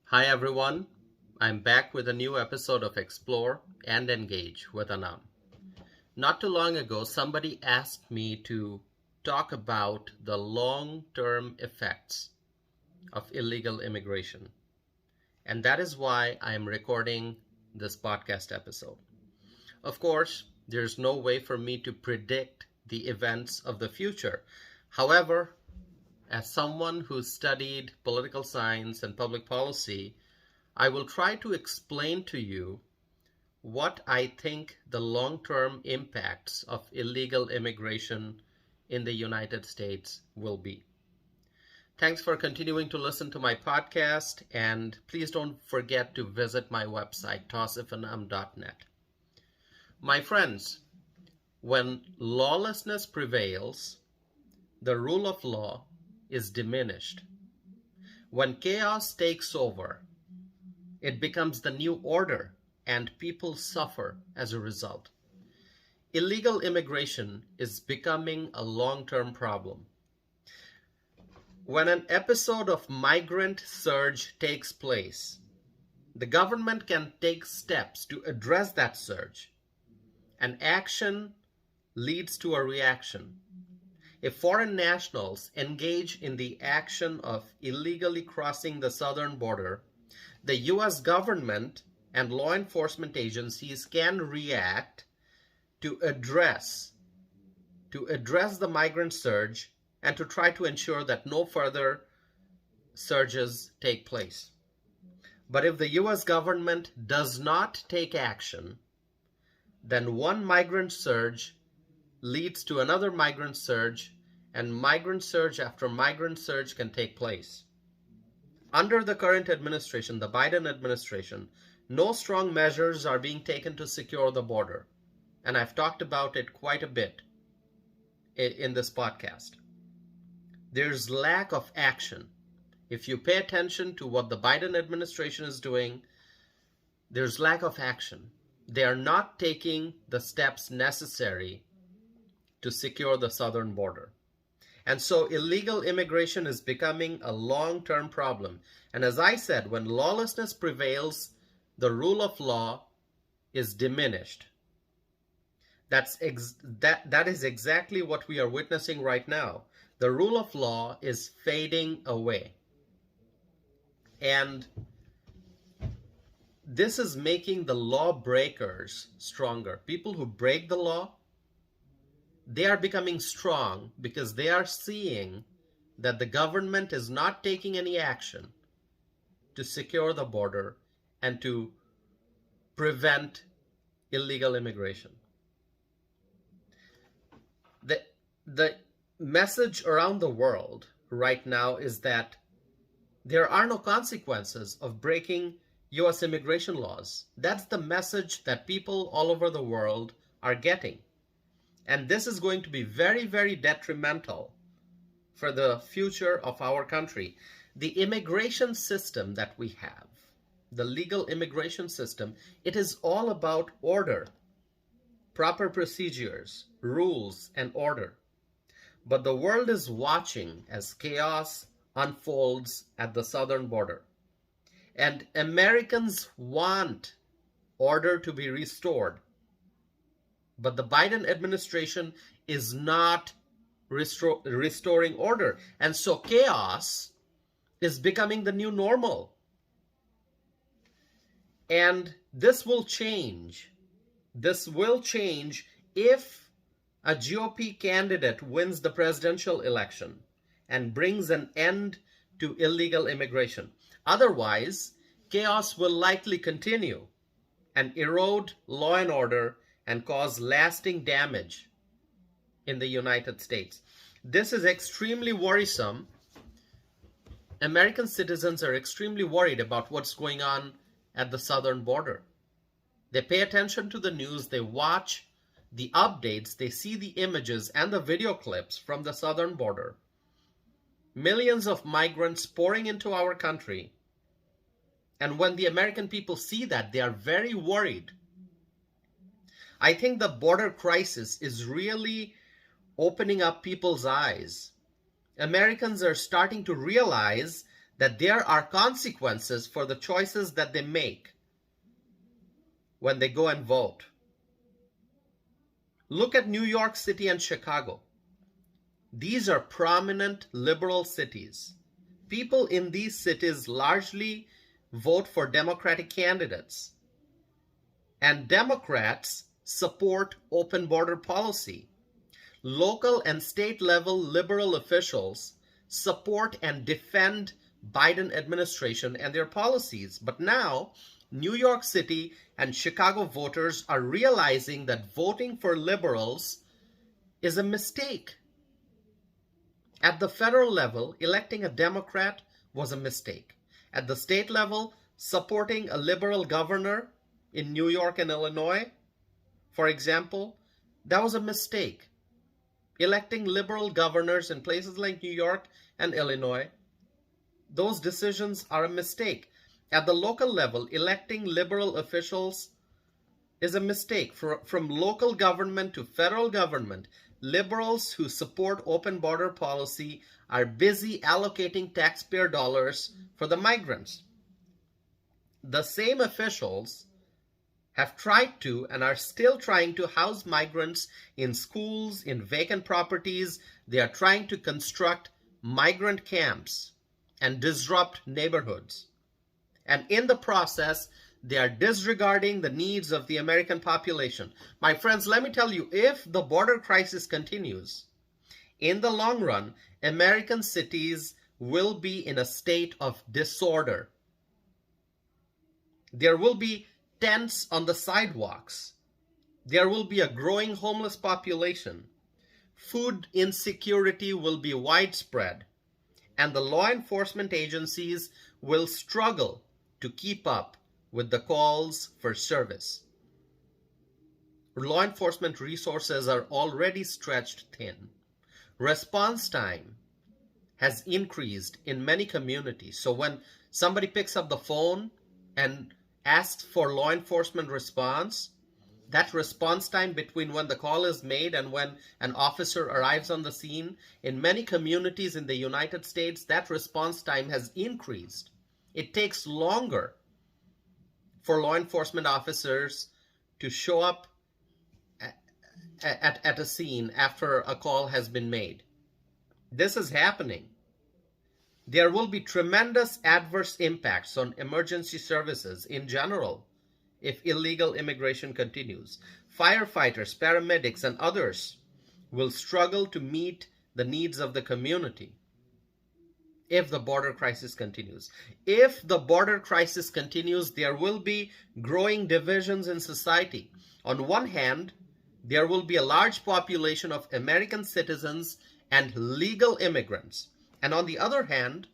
Hi everyone, I'm back with a new episode of Explore and Engage with Anam. Not too long ago, somebody asked me to talk about the long-term effects of illegal immigration. And that is why I'm recording this podcast episode. Of course, there's no way for me to predict the events of the future. However, as someone who studied political science and public policy, I will try to explain to you what I think the long-term impacts of illegal immigration in the United States will be. Thanks for continuing to listen to my podcast, and please don't forget to visit my website, tossifanam.net. My friends, when lawlessness prevails, the rule of law is diminished. When chaos takes over, it becomes the new order, and people suffer as a result. Illegal immigration is becoming a long-term problem. When an episode of migrant surge takes place, the government can take steps to address that surge. An action leads to a reaction. If foreign nationals engage in the action of illegally crossing the southern border, the U.S. government and law enforcement agencies can react to address the migrant surge and to try to ensure that no further surges take place. But if the U.S. government does not take action, then one migrant surge leads to another migrant surge, and migrant surge after migrant surge can take place. Under the current administration, the Biden administration, no strong measures are being taken to secure the border. And I've talked about it quite a bit in this podcast. There's lack of action. If you pay attention to what the Biden administration is doing, there's lack of action. They are not taking the steps necessary to secure the southern border. And so illegal immigration is becoming a long-term problem. And as I said, when lawlessness prevails, the rule of law is diminished. That is exactly what we are witnessing right now. The rule of law is fading away. And this is making the lawbreakers stronger. People who break the law, they are becoming strong because they are seeing that the government is not taking any action to secure the border and to prevent illegal immigration. The message around the world right now is that there are no consequences of breaking U.S. immigration laws. That's the message that people all over the world are getting. And this is going to be very, very detrimental for the future of our country. The immigration system that we have, the legal immigration system, it is all about order, proper procedures, rules, and order. But the world is watching as chaos unfolds at the southern border. And Americans want order to be restored. But the Biden administration is not restoring order. And so chaos is becoming the new normal. And this will change. This will change if a GOP candidate wins the presidential election and brings an end to illegal immigration. Otherwise, chaos will likely continue and erode law and order and cause lasting damage in the United States. This is extremely worrisome. American citizens are extremely worried about what's going on at the southern border. They pay attention to the news, they watch the updates, they see the images and the video clips from the southern border. Millions of migrants pouring into our country. And when the American people see that, they are very worried. I think the border crisis is really opening up people's eyes. Americans are starting to realize that there are consequences for the choices that they make when they go and vote. Look at New York City and Chicago. These are prominent liberal cities. People in these cities largely vote for Democratic candidates. And Democrats support open border policy. Local and state level liberal officials support and defend Biden administration and their policies. But now, New York City and Chicago voters are realizing that voting for liberals is a mistake. At the federal level, electing a Democrat was a mistake. At the state level, supporting a liberal governor in New York and Illinois, for example, that was a mistake. Electing liberal governors in places like New York and Illinois, those decisions are a mistake. At the local level, electing liberal officials is a mistake. From local government to federal government, liberals who support open border policy are busy allocating taxpayer dollars for the migrants. The same officials have tried to and are still trying to house migrants in schools, in vacant properties. They are trying to construct migrant camps and disrupt neighborhoods. And in the process, they are disregarding the needs of the American population. My friends, let me tell you, if the border crisis continues, in the long run, American cities will be in a state of disorder. There will be tents on the sidewalks. There will be a growing homeless population. Food insecurity will be widespread. And the law enforcement agencies will struggle to keep up with the calls for service. Law enforcement resources are already stretched thin. Response time has increased in many communities. So when somebody picks up the phone and asks for law enforcement response, that response time between when the call is made and when an officer arrives on the scene, in many communities in the United States, that response time has increased. It takes longer for law enforcement officers to show up at a scene after a call has been made. This is happening. There will be tremendous adverse impacts on emergency services in general if illegal immigration continues. Firefighters, paramedics, and others will struggle to meet the needs of the community if the border crisis continues. If the border crisis continues, there will be growing divisions in society. On one hand, there will be a large population of American citizens and legal immigrants. And on the other hand,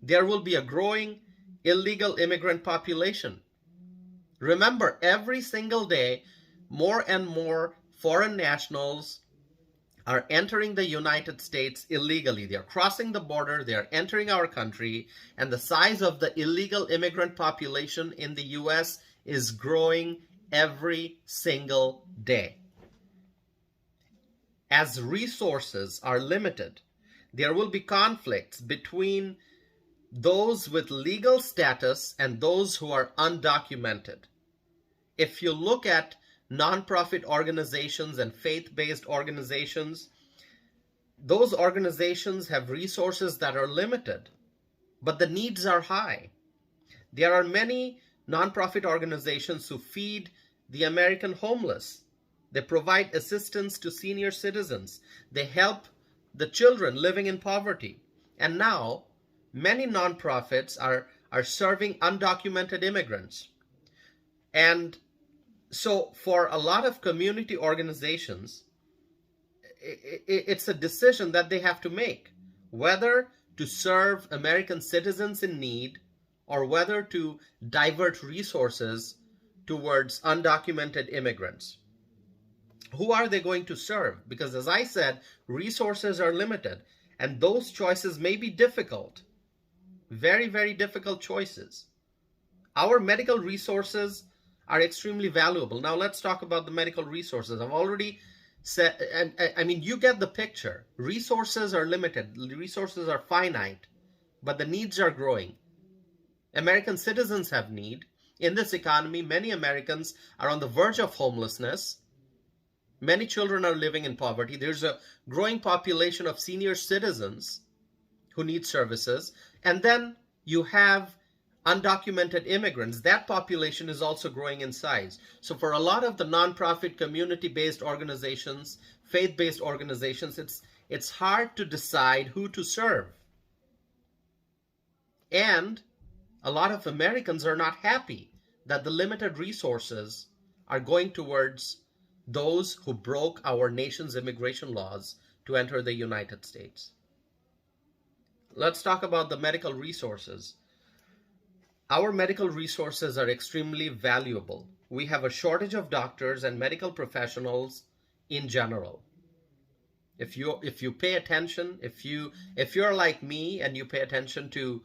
there will be a growing illegal immigrant population. Remember, every single day, more and more foreign nationals are entering the United States illegally. They're crossing the border, they're entering our country, and the size of the illegal immigrant population in the US is growing every single day. As resources are limited, there will be conflicts between those with legal status and those who are undocumented. If you look at nonprofit organizations and faith-based organizations, those organizations have resources that are limited, but the needs are high. There are many nonprofit organizations who feed the American homeless. They provide assistance to senior citizens. They help the children living in poverty. And now, many nonprofits are serving undocumented immigrants. And so for a lot of community organizations, it's a decision that they have to make, whether to serve American citizens in need or whether to divert resources towards undocumented immigrants. Who are they going to serve? Because as I said, resources are limited, and those choices may be difficult. Very, very difficult choices. Our medical resources are extremely valuable. Now let's talk about the medical resources. I've already said, I mean, you get the picture. Resources are limited. Resources are finite. but the needs are growing. American citizens have need. In this economy, many Americans are on the verge of homelessness. Many children are living in poverty. There's a growing population of senior citizens who need services. And then you have undocumented immigrants. That population is also growing in size. So for a lot of the nonprofit community-based organizations, faith-based organizations, it's hard to decide who to serve. And a lot of Americans are not happy that the limited resources are going towards those who broke our nation's immigration laws to enter the United States. Let's talk about the medical resources. Our medical resources are extremely valuable. We have a shortage of doctors and medical professionals in general. If you pay attention, if you're like me and you pay attention to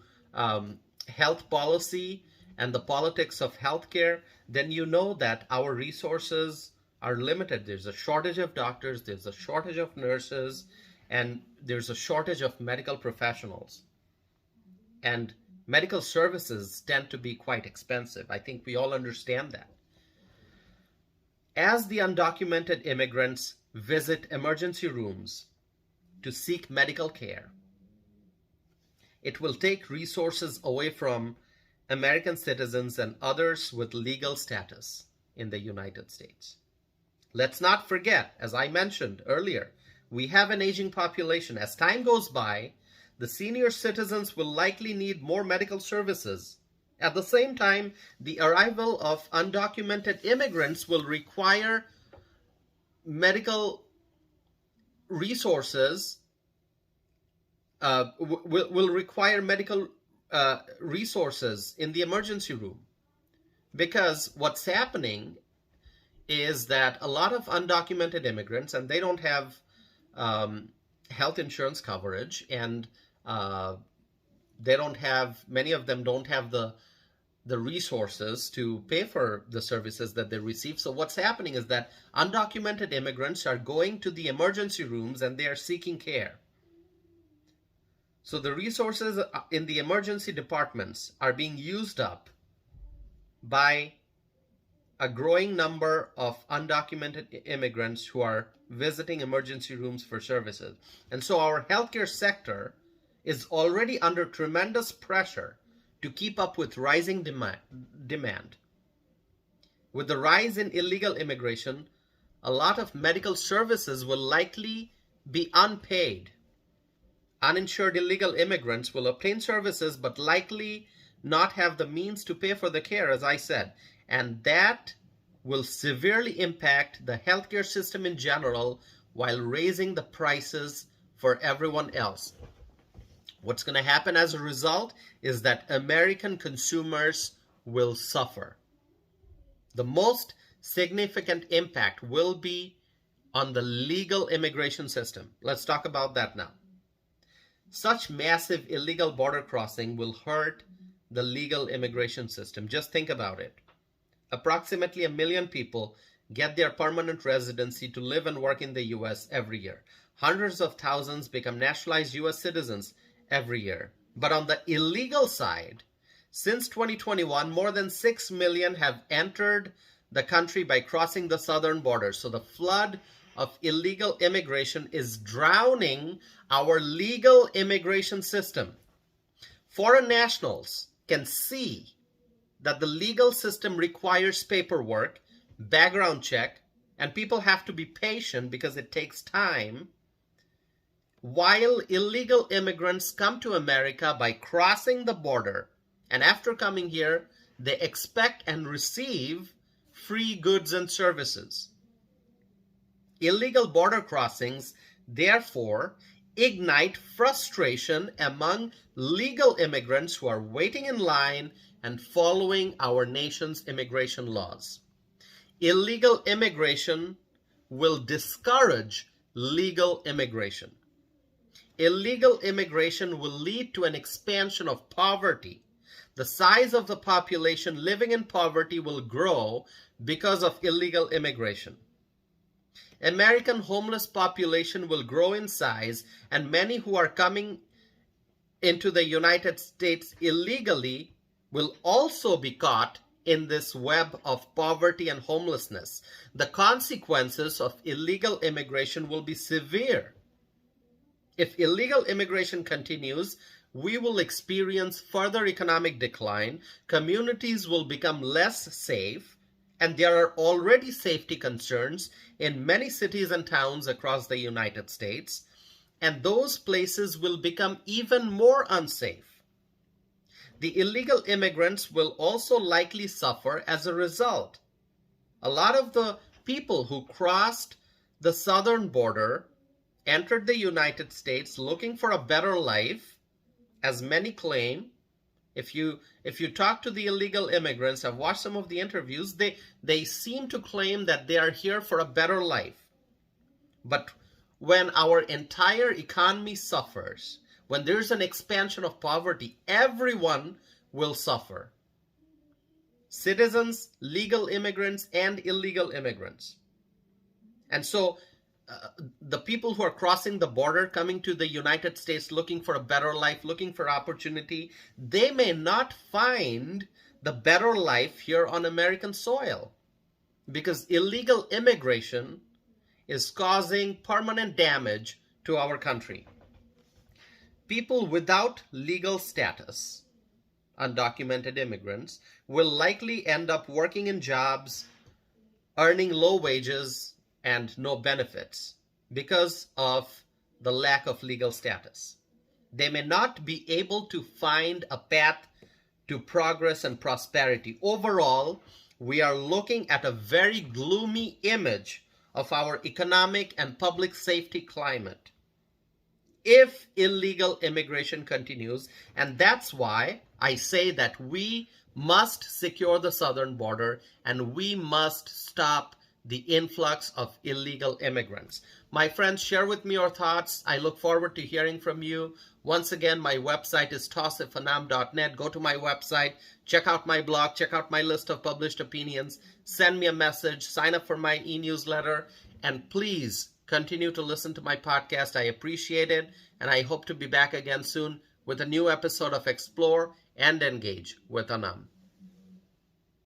health policy and the politics of healthcare, then you know that our resources are limited. There's a shortage of doctors, there's a shortage of nurses, and there's a shortage of medical professionals. And medical services tend to be quite expensive. I think we all understand that. As the undocumented immigrants visit emergency rooms to seek medical care, it will take resources away from American citizens and others with legal status in the United States. Let's not forget, as I mentioned earlier, we have an aging population. As time goes by, the senior citizens will likely need more medical services. At the same time, the arrival of undocumented immigrants will require medical resources, will require medical resources in the emergency room. Because what's happening is that a lot of undocumented immigrants, and they don't have health insurance coverage, and many of them don't have the resources to pay for the services that they receive. So what's happening is that undocumented immigrants are going to the emergency rooms and they are seeking care. So the resources in the emergency departments are being used up by a growing number of undocumented immigrants who are visiting emergency rooms for services. And so our healthcare sector is already under tremendous pressure to keep up with rising demand. With the rise in illegal immigration, a lot of medical services will likely be unpaid. Uninsured illegal immigrants will obtain services but likely not have the means to pay for the care, as I said. And that will severely impact the healthcare system in general while raising the prices for everyone else. What's going to happen as a result is that American consumers will suffer. The most significant impact will be on the legal immigration system. Let's talk about that now. Such massive illegal border crossing will hurt the legal immigration system. Just think about it. Approximately 1 million people get their permanent residency to live and work in the U.S. every year. Hundreds of thousands become nationalized U.S. citizens every year. But on the illegal side, since 2021, more than 6 million have entered the country by crossing the southern border. So the flood of illegal immigration is drowning our legal immigration system. Foreign nationals can see that the legal system requires paperwork, background check, and people have to be patient because it takes time, while illegal immigrants come to America by crossing the border, and after coming here, they expect and receive free goods and services. Illegal border crossings, therefore, ignite frustration among legal immigrants who are waiting in line and following our nation's immigration laws. Illegal immigration will discourage legal immigration. Illegal immigration will lead to an expansion of poverty. The size of the population living in poverty will grow because of illegal immigration. American homeless population will grow in size, and many who are coming into the United States illegally will also be caught in this web of poverty and homelessness. The consequences of illegal immigration will be severe. If illegal immigration continues, we will experience further economic decline, communities will become less safe, and there are already safety concerns in many cities and towns across the United States, and those places will become even more unsafe. The illegal immigrants will also likely suffer as a result. A lot of the people who crossed the southern border entered the United States looking for a better life, as many claim. If you talk to the illegal immigrants, I've watched some of the interviews, they seem to claim that they are here for a better life. But when our entire economy suffers, when there's an expansion of poverty, everyone will suffer. Citizens, legal immigrants, and illegal immigrants. And so the people who are crossing the border, coming to the United States looking for a better life, looking for opportunity, they may not find the better life here on American soil, because illegal immigration is causing permanent damage to our country. People without legal status, undocumented immigrants, will likely end up working in jobs, earning low wages and no benefits because of the lack of legal status. They may not be able to find a path to progress and prosperity. Overall, we are looking at a very gloomy image of our economic and public safety climate if illegal immigration continues. And that's why I say that we must secure the southern border and we must stop the influx of illegal immigrants. My friends, share with me your thoughts. I look forward to hearing from you. Once again, my website is tausifanam.net. Go to my website, check out my blog, check out my list of published opinions, send me a message, sign up for my e-newsletter, and please continue to listen to my podcast. I appreciate it, and I hope to be back again soon with a new episode of Explore and Engage with Anam.